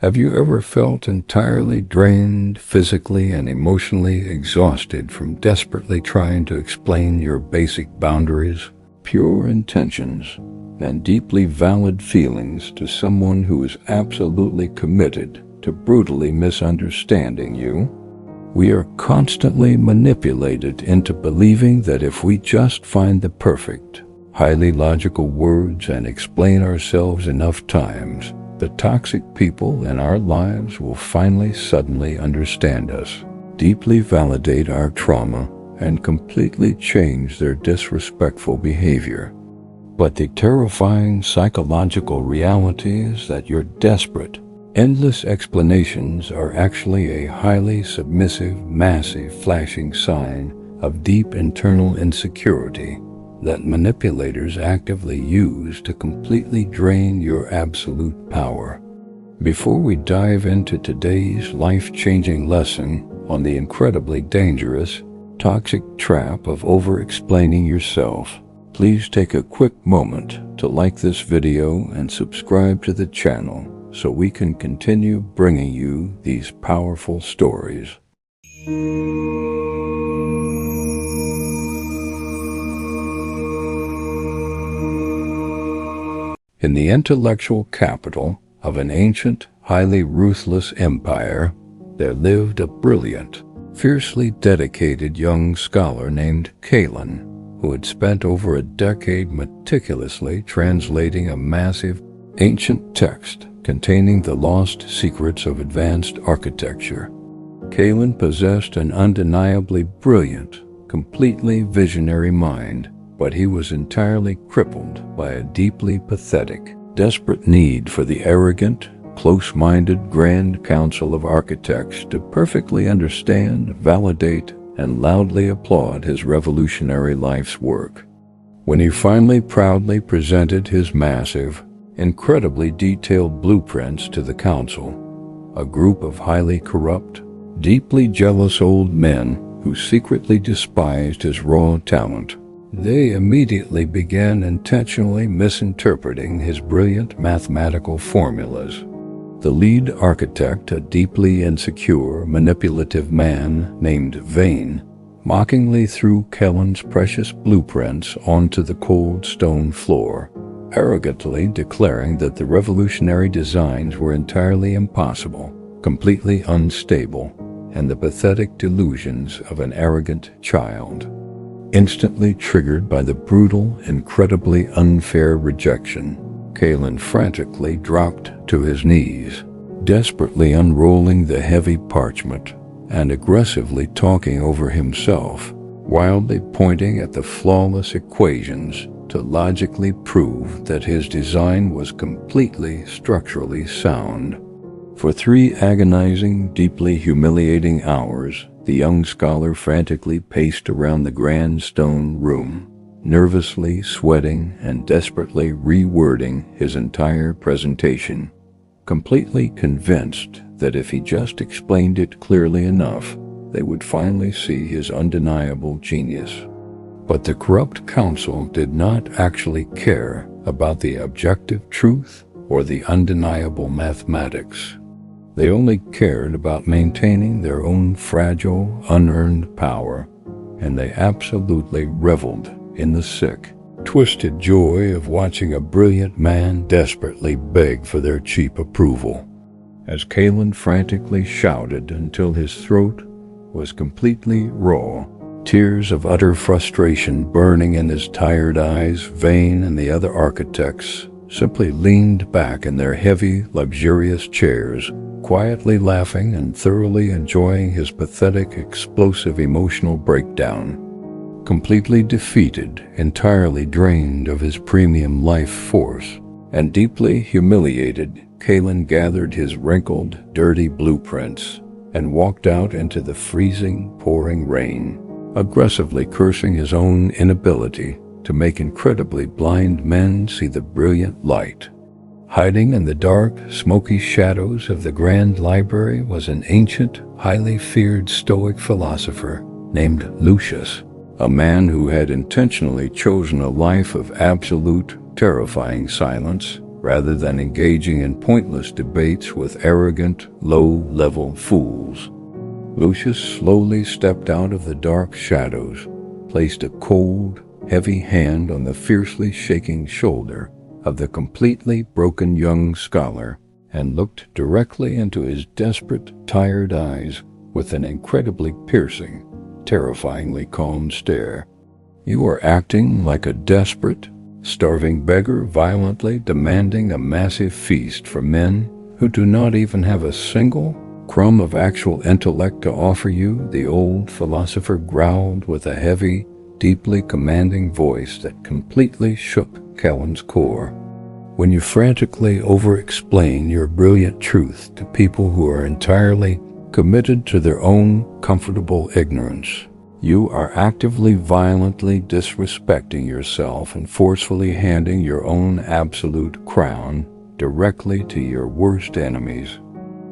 Have you ever felt entirely drained, physically and emotionally exhausted from desperately trying to explain your basic boundaries, pure intentions, and deeply valid feelings to someone who is absolutely committed to brutally misunderstanding you? We are constantly manipulated into believing that if we just find the perfect, highly logical words and explain ourselves enough times, the toxic people in our lives will finally suddenly understand us, deeply validate our trauma, and completely change their disrespectful behavior. But the terrifying psychological reality is that your desperate, endless explanations are actually a highly submissive, massive, flashing sign of deep internal insecurity that manipulators actively use to completely drain your absolute power. Before we dive into today's life-changing lesson on the incredibly dangerous, toxic trap of over-explaining yourself, please take a quick moment to like this video and subscribe to the channel so we can continue bringing you these powerful stories. In the intellectual capital of an ancient, highly ruthless empire, there lived a brilliant, fiercely dedicated young scholar named Kaelen, who had spent over a decade meticulously translating a massive, ancient text containing the lost secrets of advanced architecture. Kaelen possessed an undeniably brilliant, completely visionary mind, but he was entirely crippled by a deeply pathetic, desperate need for the arrogant, close-minded Grand Council of Architects to perfectly understand, validate, and loudly applaud his revolutionary life's work. When he finally proudly presented his massive, incredibly detailed blueprints to the council, a group of highly corrupt, deeply jealous old men who secretly despised his raw talent, they immediately began intentionally misinterpreting his brilliant mathematical formulas. The lead architect, a deeply insecure, manipulative man named Vane, mockingly threw Kaelen's precious blueprints onto the cold stone floor, arrogantly declaring that the revolutionary designs were entirely impossible, completely unstable, and the pathetic delusions of an arrogant child. Instantly triggered by the brutal, incredibly unfair rejection, Kaelen frantically dropped to his knees, desperately unrolling the heavy parchment and aggressively talking over himself, wildly pointing at the flawless equations to logically prove that his design was completely structurally sound. For 3 agonizing, deeply humiliating hours, the young scholar frantically paced around the grand stone room, nervously sweating and desperately rewording his entire presentation, completely convinced that if he just explained it clearly enough, they would finally see his undeniable genius. But the corrupt council did not actually care about the objective truth or the undeniable mathematics. They only cared about maintaining their own fragile, unearned power, and they absolutely reveled in the sick, twisted joy of watching a brilliant man desperately beg for their cheap approval. As Kaelen frantically shouted until his throat was completely raw, tears of utter frustration burning in his tired eyes, Vane and the other architects simply leaned back in their heavy, luxurious chairs, quietly laughing and thoroughly enjoying his pathetic, explosive emotional breakdown. Completely defeated, entirely drained of his premium life force, and deeply humiliated, Kaelen gathered his wrinkled, dirty blueprints and walked out into the freezing, pouring rain, aggressively cursing his own inability to make incredibly blind men see the brilliant light. Hiding in the dark, smoky shadows of the grand library was an ancient, highly feared stoic philosopher named Lucius, a man who had intentionally chosen a life of absolute, terrifying silence rather than engaging in pointless debates with arrogant, low-level fools. Lucius slowly stepped out of the dark shadows, placed a cold, heavy hand on the fiercely shaking shoulder of the completely broken young scholar, and looked directly into his desperate, tired eyes with an incredibly piercing, terrifyingly calm stare. "You are acting like a desperate, starving beggar violently demanding a massive feast from men who do not even have a single crumb of actual intellect to offer you," the old philosopher growled with a heavy, deeply commanding voice that completely shook Kaelen's core. "When you frantically over-explain your brilliant truth to people who are entirely committed to their own comfortable ignorance, you are actively violently disrespecting yourself and forcefully handing your own absolute crown directly to your worst enemies."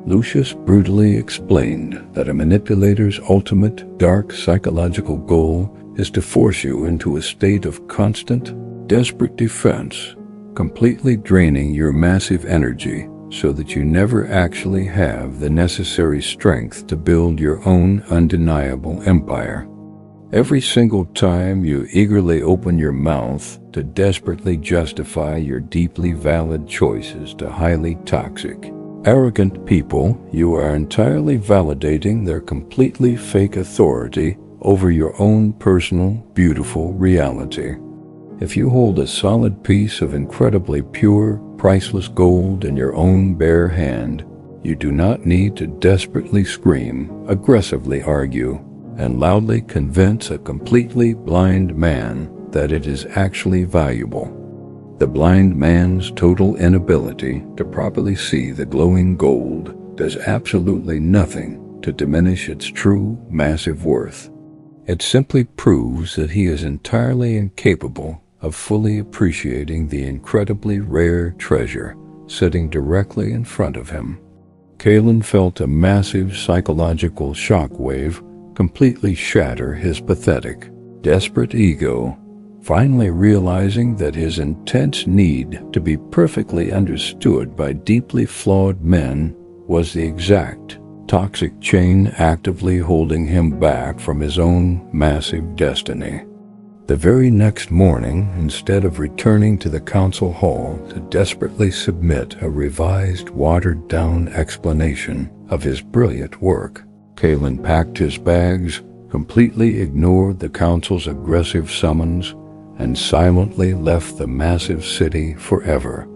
Lucius brutally explained that a manipulator's ultimate dark psychological goal is to force you into a state of constant, desperate defense, completely draining your massive energy so that you never actually have the necessary strength to build your own undeniable empire. Every single time you eagerly open your mouth to desperately justify your deeply valid choices to highly toxic, arrogant people, you are entirely validating their completely fake authority over your own personal, beautiful reality. If you hold a solid piece of incredibly pure, priceless gold in your own bare hand, you do not need to desperately scream, aggressively argue, and loudly convince a completely blind man that it is actually valuable. The blind man's total inability to properly see the glowing gold does absolutely nothing to diminish its true, massive worth. It simply proves that he is entirely incapable of fully appreciating the incredibly rare treasure sitting directly in front of him. Kaelen felt a massive psychological shockwave completely shatter his pathetic, desperate ego, finally realizing that his intense need to be perfectly understood by deeply flawed men was the exact toxic chain actively holding him back from his own massive destiny. The very next morning, instead of returning to the council hall to desperately submit a revised, watered-down explanation of his brilliant work, Kaelen packed his bags, completely ignored the council's aggressive summons, and silently left the massive city forever.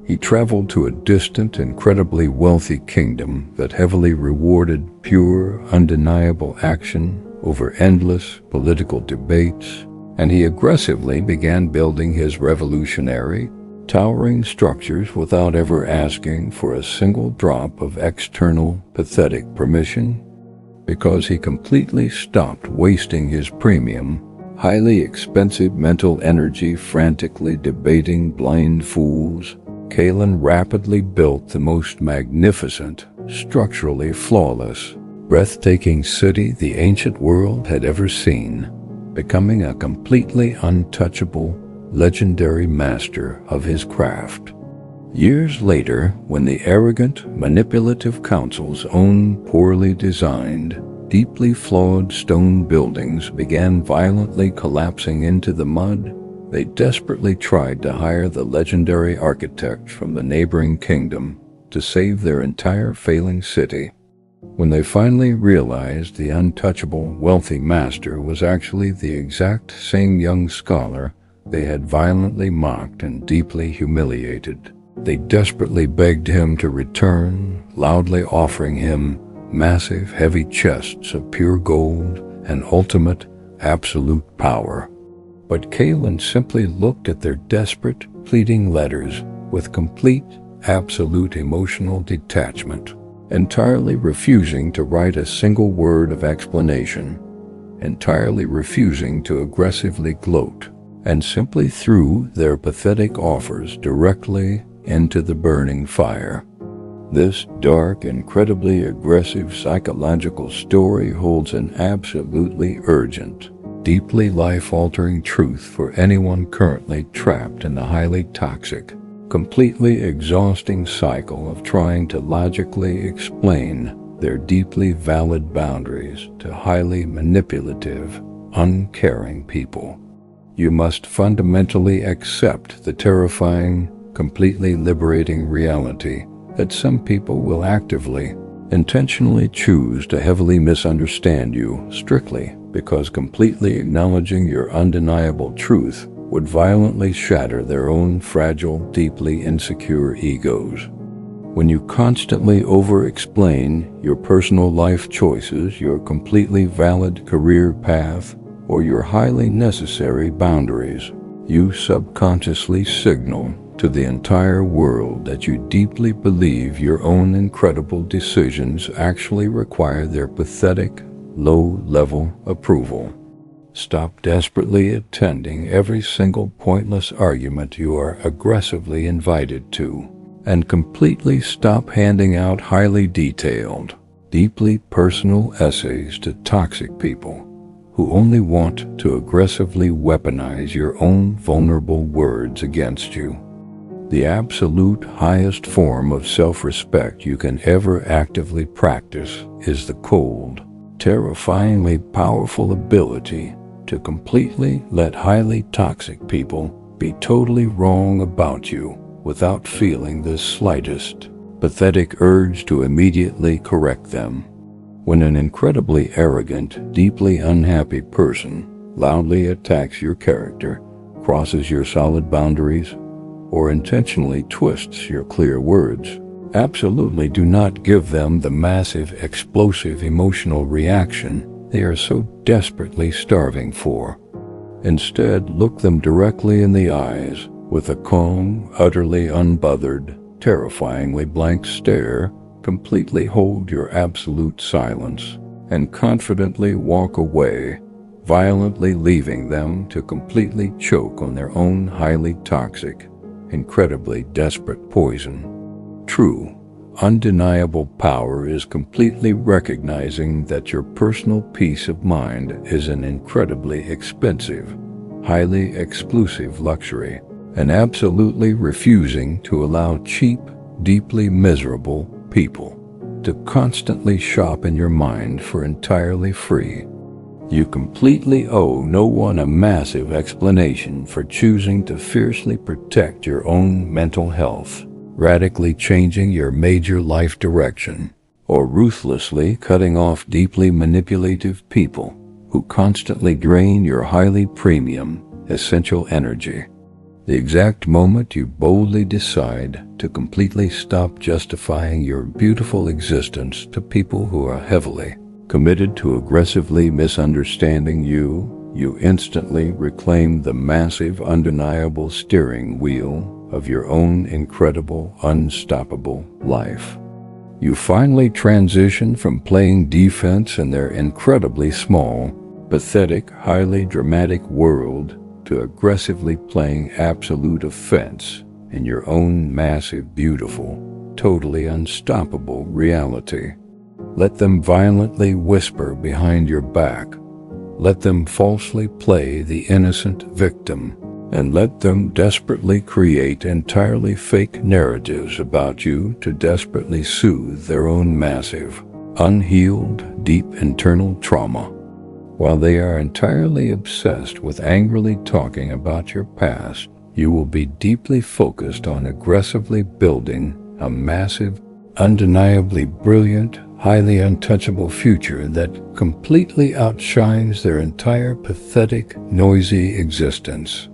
He traveled to a distant, incredibly wealthy kingdom that heavily rewarded pure, undeniable action over endless political debates, and he aggressively began building his revolutionary, towering structures without ever asking for a single drop of external, pathetic permission, because he completely stopped wasting his premium, highly expensive mental energy frantically debating blind fools. Kaelen rapidly built the most magnificent, structurally flawless, breathtaking city the ancient world had ever seen, becoming a completely untouchable, legendary master of his craft. Years later, when the arrogant, manipulative council's own poorly designed, deeply flawed stone buildings began violently collapsing into the mud, they desperately tried to hire the legendary architect from the neighboring kingdom to save their entire failing city. When they finally realized the untouchable, wealthy master was actually the exact same young scholar they had violently mocked and deeply humiliated, they desperately begged him to return, loudly offering him massive, heavy chests of pure gold and ultimate, absolute power. But Kaelen simply looked at their desperate, pleading letters with complete, absolute emotional detachment, entirely refusing to write a single word of explanation, entirely refusing to aggressively gloat, and simply threw their pathetic offers directly into the burning fire. This dark, incredibly aggressive psychological story holds an absolutely urgent, deeply life-altering truth for anyone currently trapped in the highly toxic, completely exhausting cycle of trying to logically explain their deeply valid boundaries to highly manipulative, uncaring people. You must fundamentally accept the terrifying, completely liberating reality that some people will actively, intentionally choose to heavily misunderstand you strictly because completely acknowledging your undeniable truth would violently shatter their own fragile, deeply insecure egos. When you constantly over-explain your personal life choices, your completely valid career path, or your highly necessary boundaries, you subconsciously signal to the entire world that you deeply believe your own incredible decisions actually require their pathetic, low-level approval. Stop desperately attending every single pointless argument you are aggressively invited to, and completely stop handing out highly detailed, deeply personal essays to toxic people who only want to aggressively weaponize your own vulnerable words against you. The absolute highest form of self-respect you can ever actively practice is the cold, terrifyingly powerful ability to completely let highly toxic people be totally wrong about you without feeling the slightest pathetic urge to immediately correct them. When an incredibly arrogant, deeply unhappy person loudly attacks your character, crosses your solid boundaries, or intentionally twists your clear words, absolutely do not give them the massive, explosive emotional reaction they are so desperately starving for. Instead, look them directly in the eyes with a calm, utterly unbothered, terrifyingly blank stare. Completely hold your absolute silence and confidently walk away, violently leaving them to completely choke on their own highly toxic, incredibly desperate poison. True, undeniable power is completely recognizing that your personal peace of mind is an incredibly expensive, highly exclusive luxury, and absolutely refusing to allow cheap, deeply miserable people to constantly shop in your mind for entirely free. You completely owe no one a massive explanation for choosing to fiercely protect your own mental health, radically changing your major life direction, or ruthlessly cutting off deeply manipulative people who constantly drain your highly premium, essential energy. The exact moment you boldly decide to completely stop justifying your beautiful existence to people who are heavily committed to aggressively misunderstanding you, you instantly reclaim the massive, undeniable steering wheel of your own incredible, unstoppable life. You finally transition from playing defense in their incredibly small, pathetic, highly dramatic world to aggressively playing absolute offense in your own massive, beautiful, totally unstoppable reality. Let them violently whisper behind your back. Let them falsely play the innocent victim, and let them desperately create entirely fake narratives about you to desperately soothe their own massive, unhealed, deep internal trauma. While they are entirely obsessed with angrily talking about your past, you will be deeply focused on aggressively building a massive, undeniably brilliant, highly untouchable future that completely outshines their entire pathetic, noisy existence.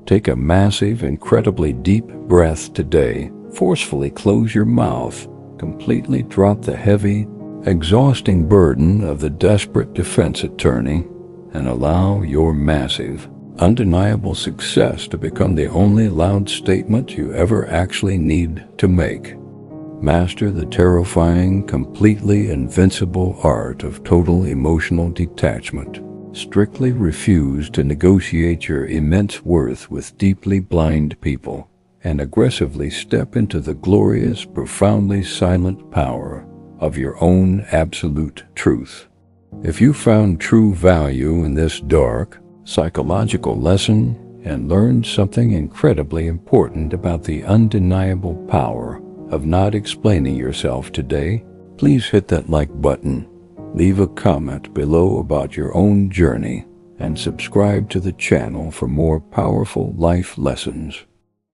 Take a massive, incredibly deep breath today. Forcefully close your mouth. Completely drop the heavy, exhausting burden of the desperate defense attorney and allow your massive, undeniable success to become the only loud statement you ever actually need to make. Master the terrifying, completely invincible art of total emotional detachment. Strictly refuse to negotiate your immense worth with deeply blind people, and aggressively step into the glorious, profoundly silent power of your own absolute truth. If you found true value in this dark, psychological lesson, and learned something incredibly important about the undeniable power of not explaining yourself today, please hit that like button, leave a comment below about your own journey, and subscribe to the channel for more powerful life lessons.